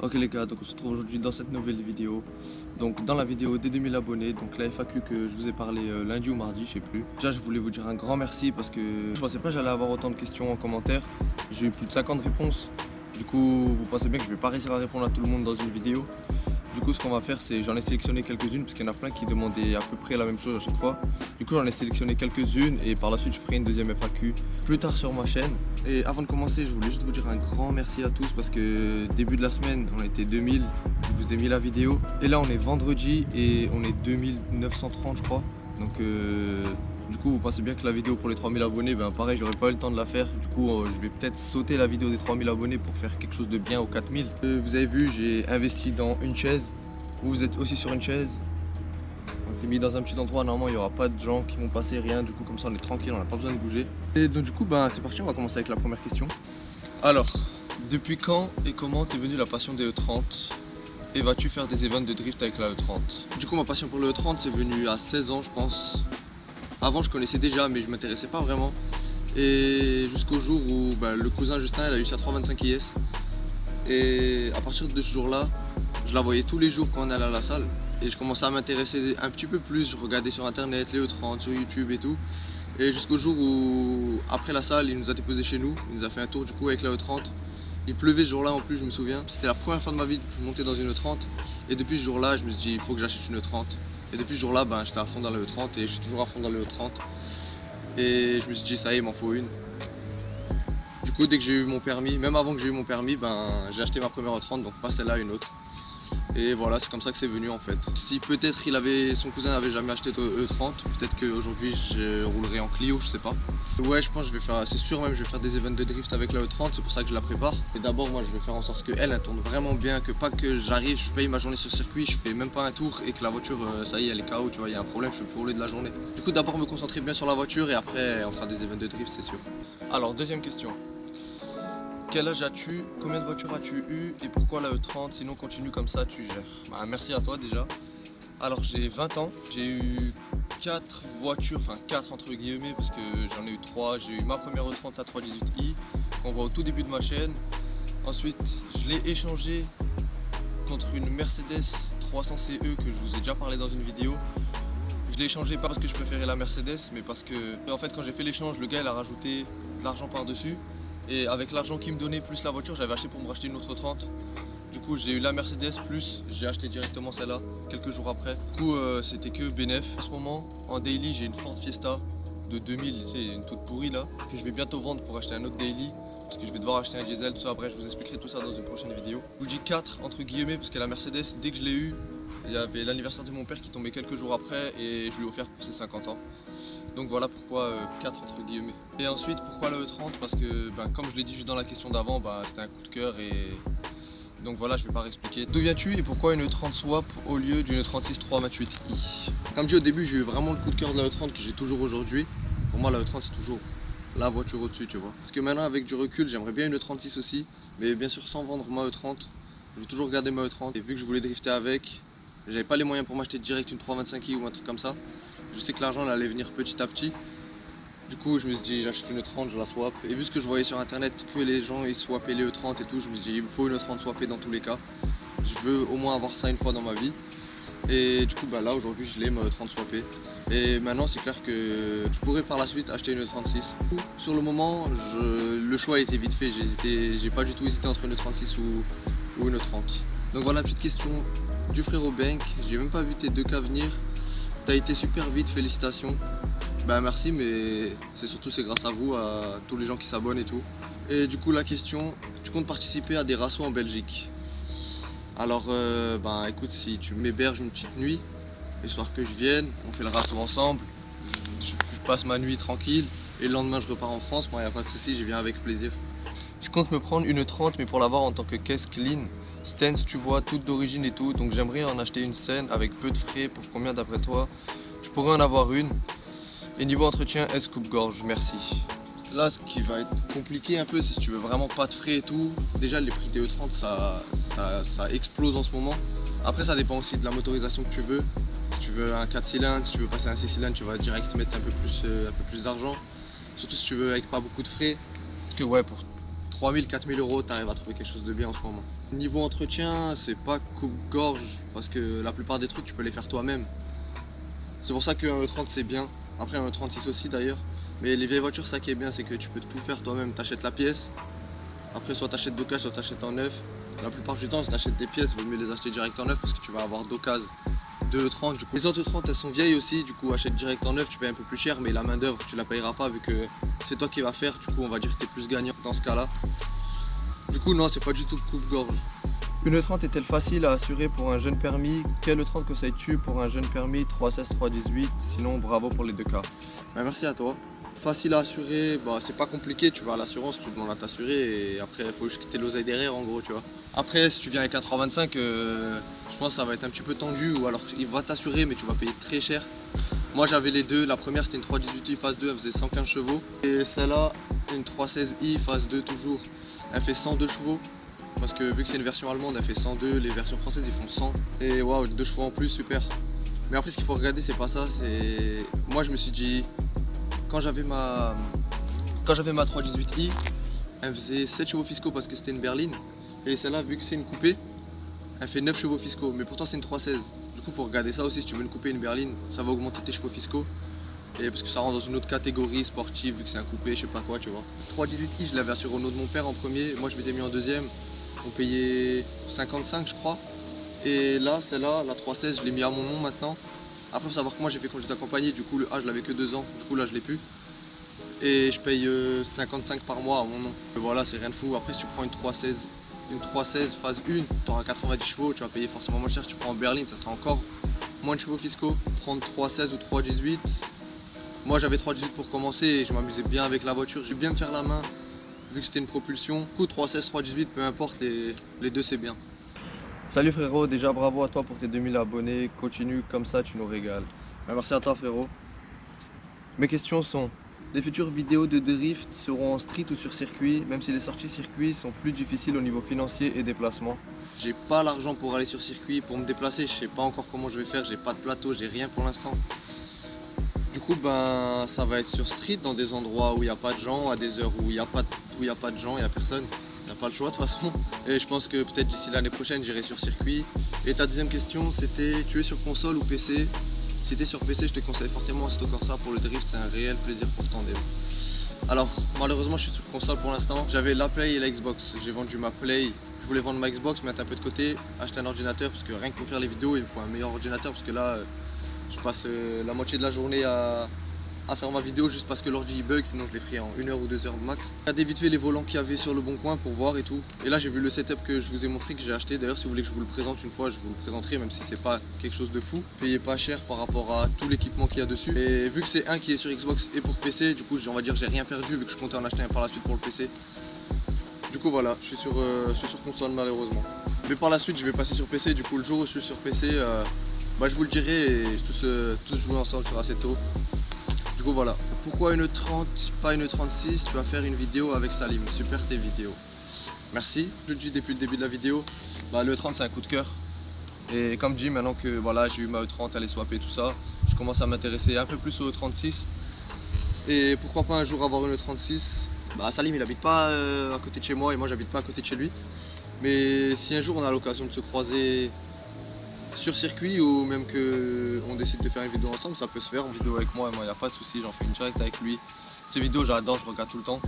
Ok les gars, donc on se retrouve aujourd'hui dans cette nouvelle vidéo. Donc dans la vidéo des 2000 abonnés, donc la FAQ que je vous ai parlé lundi ou mardi, je sais plus. Déjà je voulais vous dire un grand merci parce que je pensais pas que j'allais avoir autant de questions en commentaire. J'ai eu plus de 50 réponses. Du coup vous pensez bien que je vais pas réussir à répondre à tout le monde dans une vidéo. Du coup ce qu'on va faire c'est j'en ai sélectionné quelques-unes parce qu'il y en a plein qui demandaient à peu près la même chose à chaque fois. Du coup j'en ai sélectionné quelques-unes et par la suite je ferai une deuxième FAQ plus tard sur ma chaîne. Et avant de commencer je voulais juste vous dire un grand merci à tous parce que début de la semaine on était 2000, je vous ai mis la vidéo. Et là on est vendredi et on est 2930 je crois. Donc du coup vous pensez bien que la vidéo pour les 3000 abonnés, ben pareil j'aurais pas eu le temps de la faire. Du coup je vais peut-être sauter la vidéo des 3000 abonnés pour faire quelque chose de bien aux 4000. Vous avez vu j'ai investi dans une chaise. Vous êtes aussi sur une chaise. On s'est mis dans un petit endroit, normalement il n'y aura pas de gens qui vont passer, rien, du coup comme ça on est tranquille, on n'a pas besoin de bouger. Et donc du coup ben c'est parti, on va commencer avec la première question. Alors, depuis quand et comment t'es venue la passion des E30 et vas-tu faire des events de drift avec la E30? Du coup ma passion pour le E30 c'est venu à 16 ans je pense. Avant je connaissais déjà mais je m'intéressais pas vraiment. Et jusqu'au jour où le cousin Justin il a eu sa 325 IS. Et à partir de ce jour-là, je la voyais tous les jours quand on allait à la salle. Et je commençais à m'intéresser un petit peu plus. Je regardais sur internet, les E30, sur YouTube et tout. Et jusqu'au jour où, après la salle, il nous a déposé chez nous. Il nous a fait un tour du coup avec la E30. Il pleuvait ce jour-là en plus, je me souviens. C'était la première fois de ma vie que je montais dans une E30. Et depuis ce jour-là, je me suis dit, il faut que j'achète une E30. Et depuis ce jour-là, j'étais à fond dans la E30 et je suis toujours à fond dans la E30. Et je me suis dit, ça y est, il m'en faut une. Du coup, dès que j'ai eu mon permis, même avant que j'ai eu mon permis, j'ai acheté ma première E30, donc pas celle-là, une autre. Et voilà, c'est comme ça que c'est venu en fait. Si peut-être son cousin n'avait jamais acheté de E30, peut-être qu'aujourd'hui je roulerai en Clio, je sais pas. Ouais, je pense que je vais faire, c'est sûr même, je vais faire des events de drift avec la E30, c'est pour ça que je la prépare. Et d'abord, moi je vais faire en sorte qu'elle tourne vraiment bien, que pas que j'arrive, je paye ma journée sur circuit, je fais même pas un tour et que la voiture, ça y est, elle est KO, tu vois, il y a un problème, je peux plus rouler de la journée. Du coup, d'abord me concentrer bien sur la voiture et après on fera des events de drift, c'est sûr. Alors, deuxième question. Quel âge as-tu? Combien de voitures as-tu eu? Et pourquoi la E30? Sinon continue comme ça, tu gères. Merci à toi déjà. Alors j'ai 20 ans, j'ai eu 4 voitures, enfin 4 entre guillemets parce que j'en ai eu 3. J'ai eu ma première E30, la 318i, qu'on voit au tout début de ma chaîne. Ensuite je l'ai échangée contre une Mercedes 300 CE que je vous ai déjà parlé dans une vidéo. Je l'ai échangée pas parce que je préférais la Mercedes, mais parce que en fait quand j'ai fait l'échange, le gars il a rajouté de l'argent par-dessus. Et avec l'argent qu'il me donnait plus la voiture, j'avais acheté pour me racheter une autre 30. Du coup j'ai eu la Mercedes plus j'ai acheté directement celle-là quelques jours après. Du coup c'était que bénéf. En ce moment en daily j'ai une Ford Fiesta de 2000, c'est une toute pourrie là, que je vais bientôt vendre pour acheter un autre daily. Parce que je vais devoir acheter un diesel, tout ça, bref je vous expliquerai tout ça dans une prochaine vidéo. Je vous dis 4 entre guillemets parce que la Mercedes, dès que je l'ai eu, il y avait l'anniversaire de mon père qui tombait quelques jours après et je lui ai offert pour ses 50 ans. Donc voilà pourquoi 4 entre guillemets. Et ensuite pourquoi la E30? Parce que comme je l'ai dit juste dans la question d'avant, c'était un coup de cœur et donc voilà, je vais pas réexpliquer. D'où viens-tu et pourquoi une E30 swap au lieu d'une E36 328i? Comme dit au début, j'ai eu vraiment le coup de cœur de la E30 que j'ai toujours aujourd'hui. Pour moi la E30 c'est toujours la voiture au-dessus, tu vois. Parce que maintenant avec du recul, j'aimerais bien une E36 aussi, mais bien sûr sans vendre ma E30. J'ai toujours gardé ma E30 et vu que je voulais drifter avec, j'avais pas les moyens pour m'acheter direct une 325i ou un truc comme ça. Je sais que l'argent allait venir petit à petit. Du coup, je me suis dit, j'achète une E30, je la swap. Et vu ce que je voyais sur internet, que les gens ils swappaient les E30 et tout, je me suis dit, il me faut une E30 swappée dans tous les cas. Je veux au moins avoir ça une fois dans ma vie. Et du coup, là aujourd'hui, je l'ai ma E30 swappée. Et maintenant, c'est clair que je pourrais par la suite acheter une E36. Sur le moment, le choix était vite fait. J'ai pas du tout hésité entre une E36 ou une E30. Donc voilà, petite question du frérot Bank. J'ai même pas vu tes 2K venir. T'as été super vite, félicitations. Merci, mais c'est grâce à vous, à tous les gens qui s'abonnent et tout. Et du coup la question, tu comptes participer à des rassos en Belgique? Alors écoute, si tu m'héberges une petite nuit, histoire que je vienne, on fait le rasso ensemble, je passe ma nuit tranquille et le lendemain je repars en France, moi y a pas de souci, je viens avec plaisir. Je compte me prendre une 30 mais pour l'avoir en tant que caisse clean, stance tu vois, toute d'origine et tout, donc j'aimerais en acheter une saine avec peu de frais. Pour combien d'après toi? Je pourrais en avoir une. Et niveau entretien, est-ce coupe-gorge? Merci. Là, ce qui va être compliqué un peu, c'est si tu veux vraiment pas de frais et tout. Déjà, les prix des E30, ça explose en ce moment. Après, ça dépend aussi de la motorisation que tu veux. Si tu veux un 4 cylindres, si tu veux passer un 6 cylindres, tu vas direct mettre un peu plus d'argent. Surtout si tu veux avec pas beaucoup de frais. Parce que ouais, pour 3000, 4000 euros, tu arrives à trouver quelque chose de bien en ce moment. Niveau entretien, c'est pas coupe-gorge parce que la plupart des trucs tu peux les faire toi-même. C'est pour ça qu'un E30 c'est bien. Après un E36 aussi d'ailleurs. Mais les vieilles voitures, ça qui est bien, c'est que tu peux tout faire toi-même. T'achètes la pièce. Après, soit t'achètes d'occasion, soit t'achètes en neuf. La plupart du temps, si t'achètes des pièces, il vaut mieux les acheter direct en neuf parce que tu vas avoir d'occasion de E30. Du coup, les autres E30 elles sont vieilles aussi. Du coup, achète direct en neuf, tu payes un peu plus cher, mais la main d'œuvre tu la payeras pas vu que c'est toi qui vas faire. Du coup, on va dire que t'es plus gagnant dans ce cas-là. Du coup, non, c'est pas du tout coupe-gorge. Une E30 est-elle facile à assurer pour un jeune permis? Quelle E30 conseilles-tu pour un jeune permis 316, 318? Sinon, bravo pour les deux cas. Merci à toi. Facile à assurer, bah, c'est pas compliqué, tu vas à l'assurance, tu demandes à t'assurer et après il faut juste que tu aies l'oseille derrière en gros, tu vois. Après, si tu viens avec un 325, je pense que ça va être un petit peu tendu ou alors il va t'assurer mais tu vas payer très cher. Moi j'avais les deux, la première c'était une 318i phase 2, elle faisait 115 chevaux et celle-là, une 316i phase 2 toujours, elle fait 102 chevaux. Parce que vu que c'est une version allemande, elle fait 102, les versions françaises ils font 100. Et waouh, 2 chevaux en plus, super. Mais après ce qu'il faut regarder c'est pas ça, c'est... Moi je me suis dit, quand j'avais ma 318i, elle faisait 7 chevaux fiscaux parce que c'était une berline. Et celle-là, vu que c'est une coupée, elle fait 9 chevaux fiscaux. Mais pourtant c'est une 316. Du coup faut regarder ça aussi, si tu veux une coupée, une berline, ça va augmenter tes chevaux fiscaux. Et parce que ça rentre dans une autre catégorie sportive vu que c'est un coupé, je sais pas quoi, tu vois. 318i, je l'avais assuré au nom de mon père en premier, moi je m'étais mis en deuxième. On payait 55 je crois. Et là, celle-là, la 316, je l'ai mis à mon nom maintenant. Après, faut savoir que moi j'ai fait quand j'étais accompagné, du coup le A je l'avais que 2 ans, du coup là je l'ai plus. Et je paye 55 par mois à mon nom. Et voilà, c'est rien de fou. Après, si tu prends une 316 phase 1, tu auras 90 chevaux, tu vas payer forcément moins cher. Si tu prends en berline, ça sera encore moins de chevaux fiscaux. Prendre 316 ou 318. Moi j'avais 318 pour commencer et je m'amusais bien avec la voiture. J'ai bien me faire la main vu que c'était une propulsion. Du coup 316, 318, peu importe, les deux c'est bien. Salut frérot, déjà bravo à toi pour tes 2000 abonnés. Continue comme ça, tu nous régales. Merci à toi frérot. Mes questions sont: les futures vidéos de drift seront en street ou sur circuit, même si les sorties circuit sont plus difficiles au niveau financier et déplacement? J'ai pas l'argent pour aller sur circuit, pour me déplacer, je sais pas encore comment je vais faire, j'ai pas de plateau, j'ai rien pour l'instant. Du coup, ben, ça va être sur street, dans des endroits où il n'y a pas de gens, à des heures où il n'y a pas de gens, il n'y a personne. Il n'y a pas le choix de toute façon. Et je pense que peut-être d'ici l'année prochaine, j'irai sur circuit. Et ta deuxième question, c'était: tu es sur console ou PC? Si tu es sur PC, je te conseille fortement Assetto Corsa pour le drift, c'est un réel plaisir pour Tandem. Alors, malheureusement, je suis sur console pour l'instant. J'avais la Play et la Xbox. J'ai vendu ma Play. Je voulais vendre ma Xbox, mettre un peu de côté, acheter un ordinateur, parce que rien que pour faire les vidéos, il me faut un meilleur ordinateur, parce que là, je passe la moitié de la journée à faire ma vidéo juste parce que l'ordi bug, sinon je l'ai pris en 1 heure ou 2 heures max. Regardez vite fait les volants qu'il y avait sur le bon coin pour voir et tout. Et là j'ai vu le setup que je vous ai montré, que j'ai acheté. D'ailleurs si vous voulez que je vous le présente une fois, je vous le présenterai, même si c'est pas quelque chose de fou. Payez pas cher par rapport à tout l'équipement qu'il y a dessus. Et vu que c'est un qui est sur Xbox et pour PC, du coup on va dire j'ai rien perdu vu que je comptais en acheter un par la suite pour le PC. Du coup voilà, je suis sur console malheureusement. Mais par la suite je vais passer sur PC, du coup le jour où je suis sur PC, je vous le dirai et tous jouer ensemble sur Assetto. Du coup voilà. Pourquoi une 30, pas une 36? Tu vas faire une vidéo avec Salim. Super tes vidéos. Merci. Je te dis depuis le début de la vidéo, le 30 c'est un coup de cœur. Et comme dit, maintenant que voilà, j'ai eu ma E30, elle est swappée, tout ça, je commence à m'intéresser un peu plus au E36. Et pourquoi pas un jour avoir une E36? Salim il habite pas à côté de chez moi et moi j'habite pas à côté de chez lui. Mais si un jour on a l'occasion de se croiser sur circuit ou même qu'on décide de faire une vidéo ensemble, ça peut se faire en vidéo avec moi, il n'y a pas de souci, j'en fais une direct avec lui. Ces vidéos j'adore, je regarde tout le temps.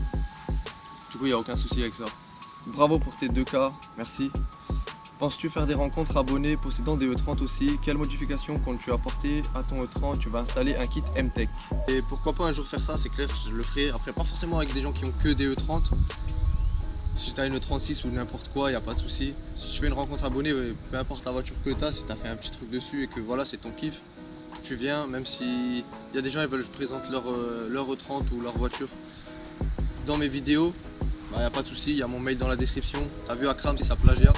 Du coup il n'y a aucun souci avec ça. Bravo pour tes 2 cas, merci. Penses-tu faire des rencontres abonnés possédant des E30 aussi? Quelle modification comptes-tu apporter à ton E30? Tu vas installer un kit M-Tech. Et pourquoi pas un jour faire ça, c'est clair, je le ferai. Après pas forcément avec des gens qui ont que des E30. Si tu as une 36 ou n'importe quoi, il n'y a pas de souci. Si tu fais une rencontre abonnée, peu importe la voiture que tu as, si tu as fait un petit truc dessus et que voilà, c'est ton kiff, tu viens, même si il y a des gens qui veulent que je présente leur E30 ou leur voiture dans mes vidéos, il n'y a pas de souci, il y a mon mail dans la description. Tu as vu Akram, c'est sa plagiat.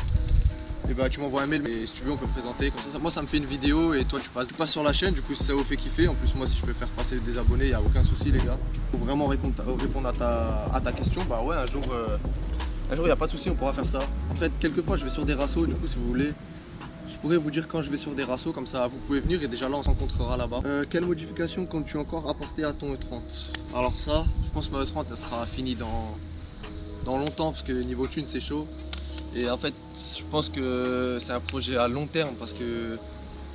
Et tu m'envoies un mail, mais si tu veux, on peut présenter. Comme ça, moi, ça me fait une vidéo et toi, tu passes sur la chaîne. Du coup, si ça vous fait kiffer, en plus, moi, si je peux faire passer des abonnés, il n'y a aucun souci, les gars. Pour vraiment répondre à ta question, ouais, un jour, il n'y a pas de souci, on pourra faire ça. En fait, quelquefois, je vais sur des rassos, du coup, si vous voulez, je pourrais vous dire quand je vais sur des rassos, comme ça, vous pouvez venir et déjà là, on se rencontrera là-bas. Quelle modification comptes-tu encore apporter à ton E30? Alors ça, je pense que ma E30, elle sera finie dans longtemps, parce que niveau thune, c'est chaud. Et en fait, je pense que c'est un projet à long terme parce que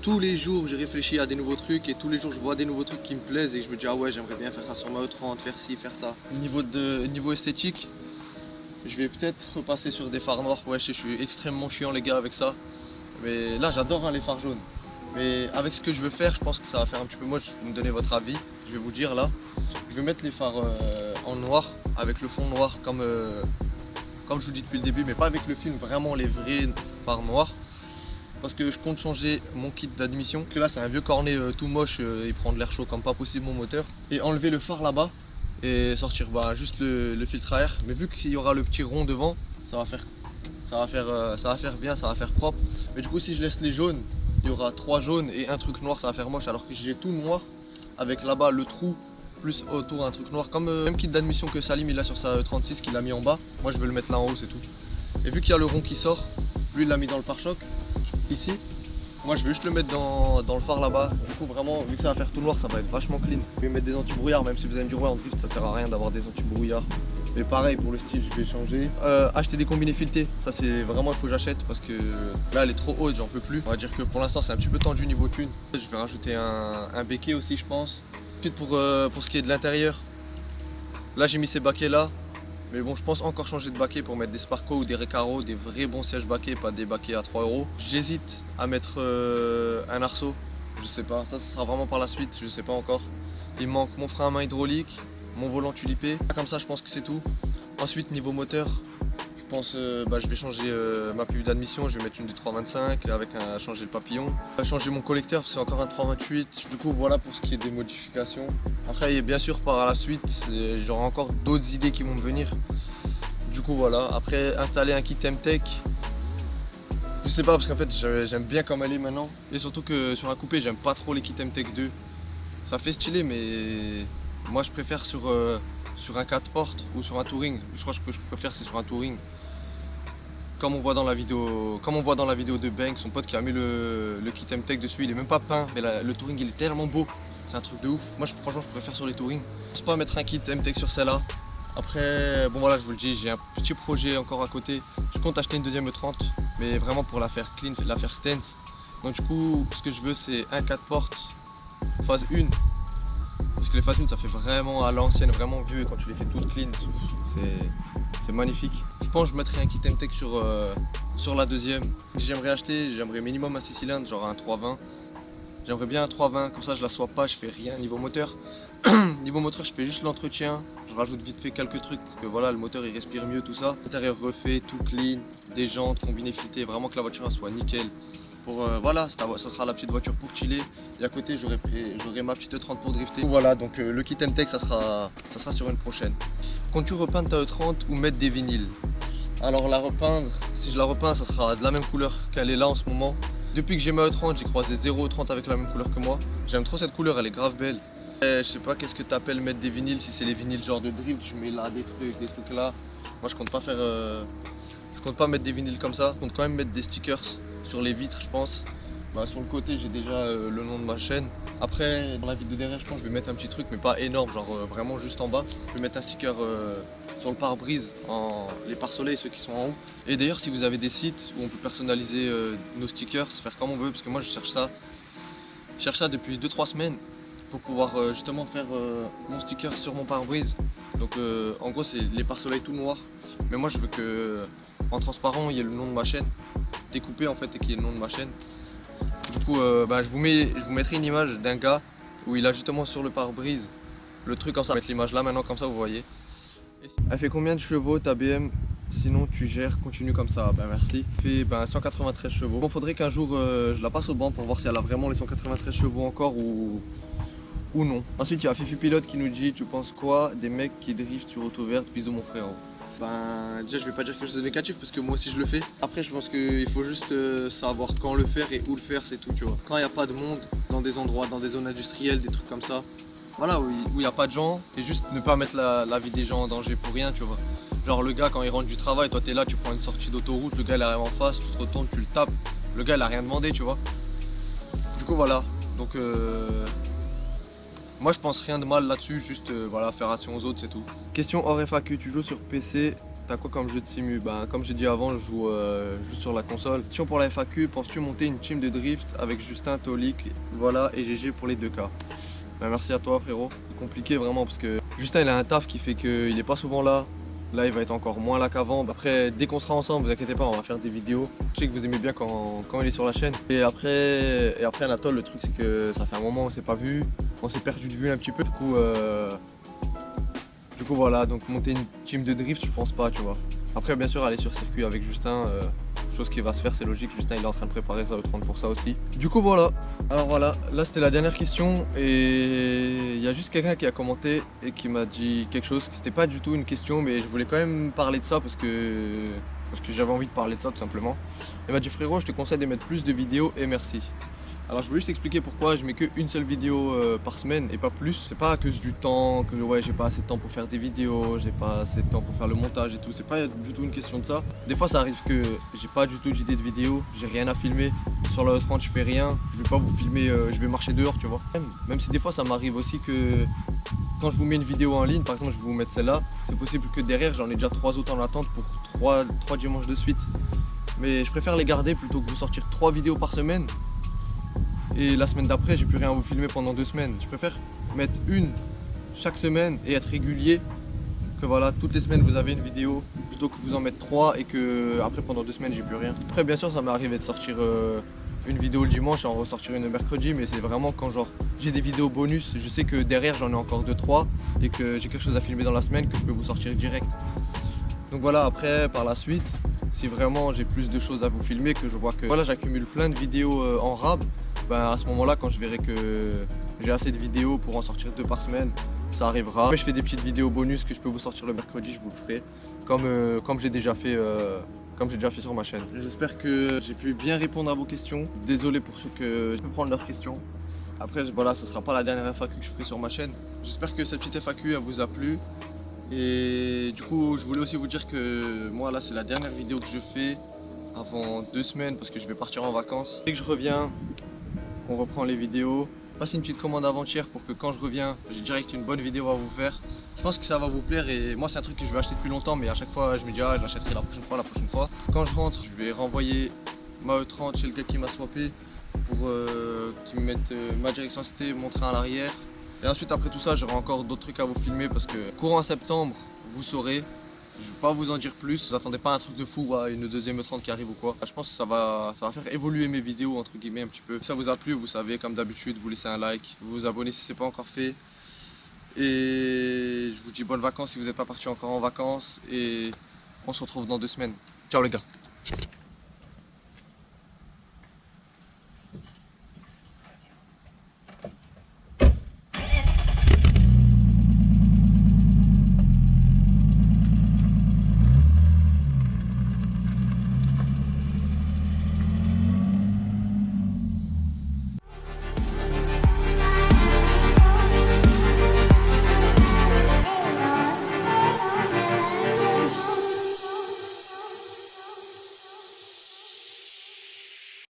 tous les jours, j'ai réfléchi à des nouveaux trucs et tous les jours, je vois des nouveaux trucs qui me plaisent et je me dis, ah ouais, j'aimerais bien faire ça sur ma E30, faire ci, faire ça. Niveau esthétique, je vais peut-être repasser sur des phares noirs. Ouais, je suis extrêmement chiant, les gars, avec ça. Mais là, j'adore hein, les phares jaunes. Mais avec ce que je veux faire, je pense que ça va faire un petit peu. Moi, je vais me donner votre avis. Je vais vous dire là. Je vais mettre les phares en noir, avec le fond noir, comme je vous dis depuis le début, mais pas avec le film, vraiment les vrais phares noirs. Parce que je compte changer mon kit d'admission. Que là, c'est un vieux cornet tout moche, il prend de l'air chaud comme pas possible mon moteur. Et enlever le phare là-bas et sortir juste le filtre à air. Mais vu qu'il y aura le petit rond devant, ça va faire bien, ça va faire propre. Mais du coup, si je laisse les jaunes, il y aura 3 jaunes et un truc noir, ça va faire moche. Alors que j'ai tout noir avec là-bas le trou plus autour un truc noir. Comme le même kit d'admission que Salim il a sur sa 36 qu'il a mis en bas. Moi, je vais le mettre là en haut, c'est tout. Et vu qu'il y a le rond qui sort, lui il l'a mis dans le pare-choc ici. Moi, je vais juste le mettre dans le phare là-bas. Du coup, vraiment, vu que ça va faire tout noir, ça va être vachement clean. Je vais mettre des anti-brouillards, même si vous allez me dire ouais en drift, ça sert à rien d'avoir des anti-brouillards. Mais pareil pour le style, je vais changer. Acheter des combinés filetés, ça c'est vraiment il faut que j'achète parce que là elle est trop haute, j'en peux plus. On va dire que pour l'instant c'est un petit peu tendu niveau thune. Je vais rajouter un béquet aussi je pense. Ensuite pour ce qui est de l'intérieur, là j'ai mis ces baquets là. Mais bon je pense encore changer de baquet pour mettre des Sparco ou des Recaro, des vrais bons sièges baquets, pas des baquets à 3 €. J'hésite à mettre un arceau, je sais pas, ça sera vraiment par la suite, je sais pas encore. Il me manque mon frein à main hydraulique, mon volant tulipé. Comme ça je pense que c'est tout. Ensuite niveau moteur, je pense je vais changer ma pub d'admission, je vais mettre une du 325 avec changer le papillon. Changer mon collecteur parce que c'est encore un 328. Du coup voilà pour ce qui est des modifications. Après bien sûr par la suite j'aurai encore d'autres idées qui vont me venir. Du coup voilà, après installer un kit M-Tech. Je sais pas parce qu'en fait j'aime bien comme elle est maintenant. Et surtout que sur un coupé j'aime pas trop les kits M-Tech 2. Ça fait stylé mais moi je préfère sur un 4 portes ou sur un touring. Je crois que ce que je préfère c'est sur un touring. Comme on voit dans la vidéo de Bank, son pote qui a mis le kit M-Tech dessus, il est même pas peint, mais le touring il est tellement beau, c'est un truc de ouf. Moi franchement je préfère sur les touring. Je pense pas mettre un kit M-Tech sur celle-là. Après, bon voilà je vous le dis, j'ai un petit projet encore à côté. Je compte acheter une deuxième E30, mais vraiment pour la faire clean, la faire stance. Donc du coup, ce que je veux c'est un 4 portes, phase 1. Parce que les phases 1 ça fait vraiment à l'ancienne, vraiment vieux et quand tu les fais toutes clean, c'est magnifique. Je pense que je mettrai un kit M-Tech sur la deuxième. J'aimerais acheter, minimum un 6 cylindres, genre un 320. J'aimerais bien un 320, comme ça je la sois pas, je fais rien niveau moteur. Niveau moteur je fais juste l'entretien, je rajoute vite fait quelques trucs pour que voilà, le moteur il respire mieux tout ça. L'intérieur refait, tout clean, des jantes, combiné filetées, vraiment que la voiture soit nickel. Voilà, ça sera la petite voiture pour chiller. Et à côté, j'aurai ma petite E30 pour drifter. Voilà, donc le kit M-Tech, ça sera sur une prochaine. Comptes-tu repeindre ta E30 ou mettre des vinyles? Alors la repeindre, si je la repeins, ça sera de la même couleur qu'elle est là en ce moment. Depuis que j'ai ma E30, j'ai croisé 0 E30 avec la même couleur que moi. J'aime trop cette couleur, elle est grave belle. Je sais pas qu'est-ce que tu appelles mettre des vinyles, si c'est les vinyles genre de drift, je mets là des trucs là. Moi je compte pas mettre des vinyles comme ça, je compte quand même mettre des stickers sur les vitres je pense. Sur le côté j'ai déjà le nom de ma chaîne. Après dans la vitre de derrière je pense que je vais mettre un petit truc mais pas énorme, genre vraiment juste en bas. Je vais mettre un sticker sur le pare-brise, les pare-soleil ceux qui sont en haut. Et d'ailleurs si vous avez des sites où on peut personnaliser nos stickers, faire comme on veut, parce que moi je cherche ça depuis 2-3 semaines pour pouvoir justement faire mon sticker sur mon pare-brise. Donc en gros c'est les pare-soleil tout noirs. Mais moi je veux que en transparent il y ait le nom de ma chaîne, découpé en fait et qu'il y ait le nom de ma chaîne. Du coup je vous mettrai une image d'un gars où il a justement sur le pare-brise le truc comme ça. Je vais mettre l'image là maintenant comme ça vous voyez. Elle fait combien de chevaux ta BM? Sinon tu gères, continue comme ça. Merci. Elle fait 193 chevaux. Bon faudrait qu'un jour je la passe au banc pour voir si elle a vraiment les 193 chevaux encore ou non. Ensuite il y a Fifi Pilote qui nous dit tu penses quoi des mecs qui driftent sur auto verte? Bisous mon frère. Déjà je vais pas dire quelque chose de négatif parce que moi aussi je le fais. Après je pense qu'il faut juste savoir quand le faire et où le faire, c'est tout tu vois. Quand il n'y a pas de monde dans des endroits, dans des zones industrielles, des trucs comme ça. Voilà, où il n'y a pas de gens et juste ne pas mettre la vie des gens en danger pour rien tu vois. Genre le gars quand il rentre du travail, toi t'es là, tu prends une sortie d'autoroute, le gars il arrive en face, tu te retournes, tu le tapes. Le gars il a rien demandé tu vois. Du coup voilà, donc moi je pense rien de mal là-dessus, juste voilà, faire attention aux autres c'est tout. Question hors FAQ, tu joues sur PC T'as quoi comme jeu de simu? Ben, comme j'ai dit avant, je joue sur la console. Question pour la FAQ, penses-tu monter une team de drift avec Justin, Tolik, voilà, et GG pour les 2K? Ben, merci à toi frérot. C'est compliqué vraiment parce que Justin il a un taf qui fait qu'il est pas souvent là. Là il va être encore moins là qu'avant. Après dès qu'on sera ensemble, vous inquiétez pas, on va faire des vidéos. Je sais que vous aimez bien quand il est sur la chaîne. Et après Anatole, le truc c'est que ça fait un moment on s'est pas vu. On s'est perdu de vue un petit peu. Du coup voilà, donc monter une team de drift, je pense pas, tu vois. Après bien sûr aller sur circuit avec Justin, chose qui va se faire, c'est logique. Justin il est en train de préparer ça au 30 pour ça aussi. Du coup voilà. Alors voilà, là c'était la dernière question et il y a juste quelqu'un qui a commenté et qui m'a dit quelque chose. C'était pas du tout une question, mais je voulais quand même parler de ça parce que j'avais envie de parler de ça tout simplement. Il m'a dit frérot, je te conseille de mettre plus de vidéos et merci. Alors je voulais juste expliquer pourquoi je mets qu'une seule vidéo par semaine et pas plus. C'est pas à cause du temps, que ouais j'ai pas assez de temps pour faire des vidéos, j'ai pas assez de temps pour faire le montage et tout. C'est pas du tout une question de ça. Des fois ça arrive que j'ai pas du tout d'idée de vidéo, j'ai rien à filmer. Sur la E30 je fais rien, je vais pas vous filmer, je vais marcher dehors tu vois. Même si des fois ça m'arrive aussi que quand je vous mets une vidéo en ligne, par exemple je vais vous mettre celle-là, c'est possible que derrière j'en ai déjà 3 autres en attente pour 3 dimanches de suite. Mais je préfère les garder plutôt que vous sortir 3 vidéos par semaine. Et la semaine d'après, j'ai plus rien à vous filmer pendant 2 semaines. Je préfère mettre une chaque semaine et être régulier. Que voilà, toutes les semaines vous avez une vidéo plutôt que vous en mettre 3 et que après pendant 2 semaines j'ai plus rien. Après bien sûr ça m'est arrivé de sortir une vidéo le dimanche et en ressortir une le mercredi, mais c'est vraiment quand genre j'ai des vidéos bonus, je sais que derrière j'en ai encore 2-3 et que j'ai quelque chose à filmer dans la semaine que je peux vous sortir direct. Donc voilà, après par la suite, si vraiment j'ai plus de choses à vous filmer, que je vois que voilà j'accumule plein de vidéos en rab, ben à ce moment là quand je verrai que j'ai assez de vidéos pour en sortir 2 par semaine, ça arrivera. Mais je fais des petites vidéos bonus que je peux vous sortir le mercredi, je vous le ferai, comme j'ai déjà fait sur ma chaîne. J'espère que j'ai pu bien répondre à vos questions. Désolé pour ceux que je peux prendre leurs questions. Après voilà, ce sera pas la dernière FAQ que je ferai sur ma chaîne. J'espère que cette petite FAQ elle vous a plu. Et du coup, je voulais aussi vous dire que moi là c'est la dernière vidéo que je fais avant 2 semaines parce que je vais partir en vacances. Dès que je reviens, on reprend les vidéos. J'ai passé une petite commande avant-hier pour que quand je reviens, j'ai direct une bonne vidéo à vous faire. Je pense que ça va vous plaire et moi c'est un truc que je vais acheter depuis longtemps, mais à chaque fois je me dis ah je l'achèterai la prochaine fois. Quand je rentre, je vais renvoyer ma E30 chez le gars qui m'a swappé pour qu'il me mette ma direction c'était mon train à l'arrière. Et ensuite après tout ça j'aurai encore d'autres trucs à vous filmer parce que courant septembre vous saurez. Je vais pas vous en dire plus, vous attendez pas un truc de fou, une deuxième E30 qui arrive ou quoi. Je pense que ça va faire évoluer mes vidéos entre guillemets un petit peu. Si ça vous a plu, vous savez, comme d'habitude, vous laissez un like, vous vous abonnez si c'est pas encore fait. Et je vous dis bonnes vacances si vous n'êtes pas parti encore en vacances et on se retrouve dans 2 semaines. Ciao les gars.